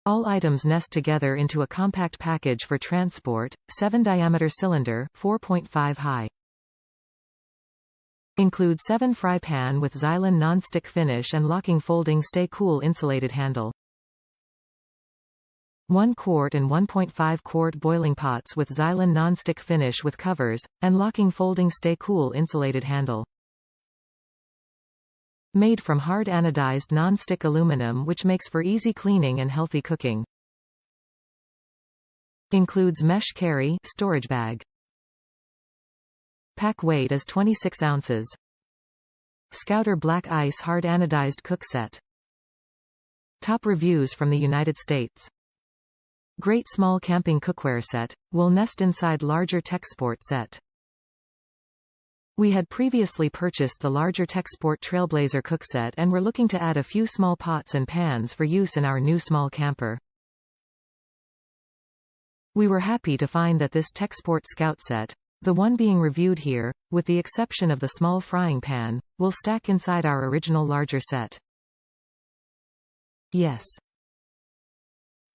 All items nest together into a compact package for transport, 7 diameter cylinder, 4.5 high. Include 7 fry pan with Xylan non-stick finish and locking folding stay cool insulated handle. 1 quart and 1.5 quart boiling pots with Xylan non-stick finish with covers, and locking folding stay cool insulated handle. Made from hard anodized non-stick aluminum which makes for easy cleaning and healthy cooking. Includes mesh carry storage bag. Pack weight is 26 ounces. Scouter black ice hard anodized cookset. Top reviews from the United States. Great small camping cookware set, will nest inside larger Texsport set. We had previously purchased the larger Texsport Trailblazer cookset and were looking to add a few small pots and pans for use in our new small camper. We were happy to find that this Texsport Scout set, the one being reviewed here, with the exception of the small frying pan, will stack inside our original larger set. Yes.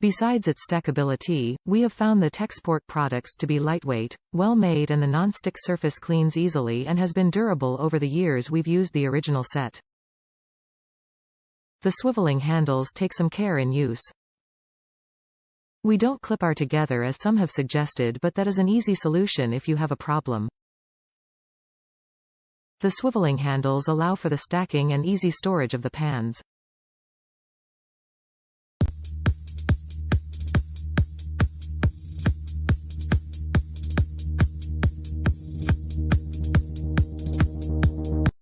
Besides its stackability, we have found the Texsport products to be lightweight, well-made and the non-stick surface cleans easily and has been durable over the years we've used the original set. The swiveling handles take some care in use. We don't clip our together as some have suggested, but that is an easy solution if you have a problem. The swiveling handles allow for the stacking and easy storage of the pans.